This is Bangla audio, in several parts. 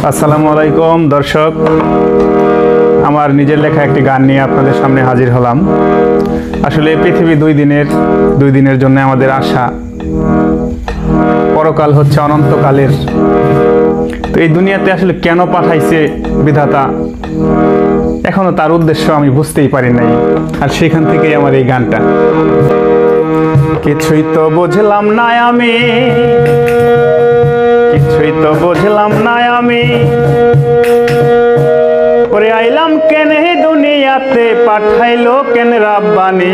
আসসালামু আলাইকুম দর্শক, আমার নিজের লেখা একটি গান নিয়ে আপনাদের সামনে হাজির হলাম। আসলে পৃথিবী দুই দিনের জন্য আমাদের আশা, পরকাল হচ্ছে অনন্তকালের। তো এই দুনিয়াতে আসলে কেন পাঠাইছে বিধাতা, এখনো তার উদ্দেশ্য আমি বুঝতেই পারি নাই। আর সেখান থেকেই আমার এই গানটা। কিছুই তো বুঝলাম না আমি, কিছুই তো বুঝলাম না আমি, ওরে আইলাম কেন দুনিয়াতে, পাঠাইলো কেন রাব্বানি।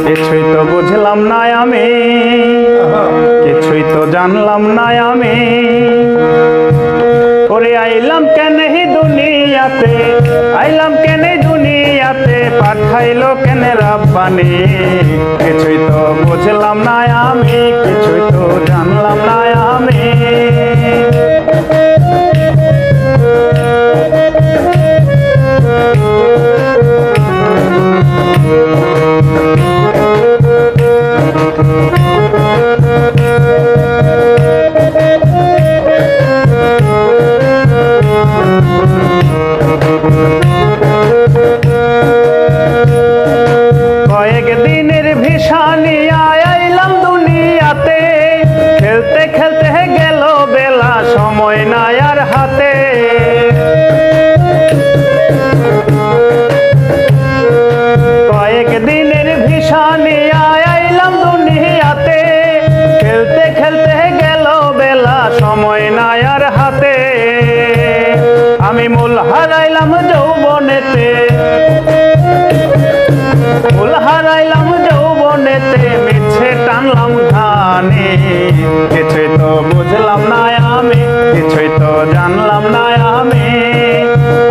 কিছুই তো বুঝলাম না আমি, কিছুই তো জানলাম না আমি, ওরে আইলাম কেন দুনিয়াতে, আইলাম কেন দুনিয়াতে, পাঠাইলো কেন রাব্বানি। কিছুই তো বুঝলাম না আমি, কিছুই তো জানলাম না আমি। কয়েক দিনের ভিসা নিয়ে আইলাম দুনিয়াতে, খেলতে খেলতে গেল বেলা, সময় নাই আর হাতে। কয়েক দিনের ভিসা নিয়ে আইলাম দুনিয়াতে, খেলতে খেলতে গেল বেলা, সময় নাই আর হাতে। আমি মূল হারাইলাম যৌবনেতে, মূল হারাইলাম যৌবনেতে, মিছে টানলাম ঘানি। কিছুই তো বুঝলাম না আমি, কিছুই তো জানলাম না আমি,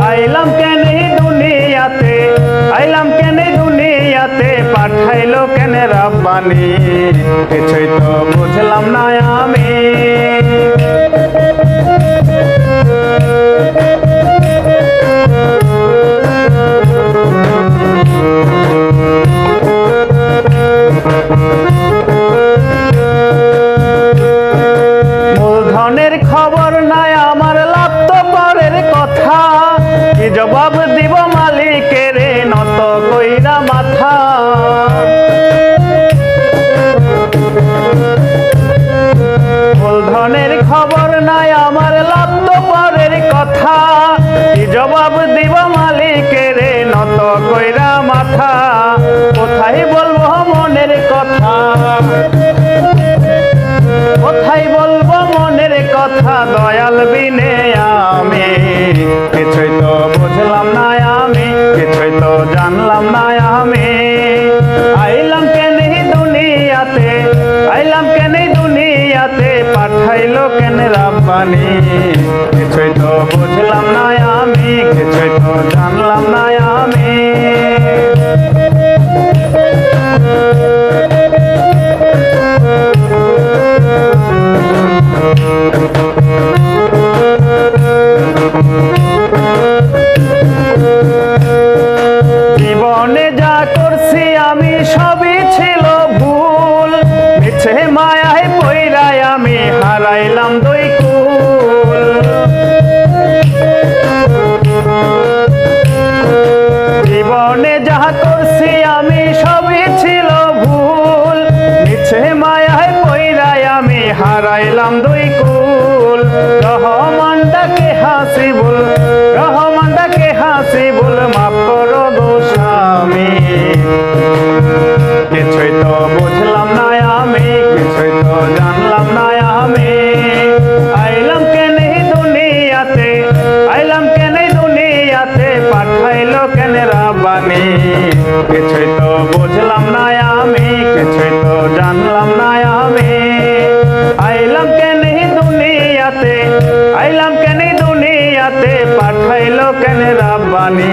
আইলাম কেন দুনিয়াতে, আইলাম কেন দুনিয়াতে, পাঠাইলো কেন রাব্বানি। কিছুই তো বুঝলাম না আমি। মূলধনের খবর নাই আমার, লাভ তো পরের কথা, কি জবাব দিব মালিকের নত কইরা মাথা। মূলধনের খবর নাই আমার, লাভ তো পরের কথা, কি জবাব দিব মালিকের নত কইরা মাথা। কোথায় বলবো মনের কথা, কোথায় বলবো মনের কথা, দয়াল বিনে আমি। কিছুই তো বুঝলাম না আমি, কিছুই তো জানলাম না আমি, আইলাম কেন দুনিয়াতে, আইলাম কেন দুনিয়াতে, পাঠাইলো কেন রাব্বানি। কিছুই তো বুঝলাম না আমি, কিছুই তো জানলাম না আমি। জীবনে যা করছি আমি সবই ছিল ভুল, মিছে মায়ায় পইরায় আমি হারাইলাম দুই কুল। জীবনে যা করছি আমি সবই ছিল ভুল, মিছে মায়ায় পইরায় আমি হারাইলাম দুই কুল। রহমান ডাকে হাসিবুল, রহমান ডাকে হাসিবুল, মাফ করো গো স্বামী। কিছুই তো বুঝলাম না আমি, কিছুই তো জানলাম না আমি, আইলাম কেন দুনিয়াতে, আইলাম কেন দুনিয়াতে, পাঠাইলো কেন রাব্বানি। কিছুই তো বুঝলাম না আমি, কিছুই তো জানলাম না আমি, আইলাম কেন দুনিয়াতে, আইলাম কেন দুনিয়াতে, পাঠাইলো কেন রাব্বানি।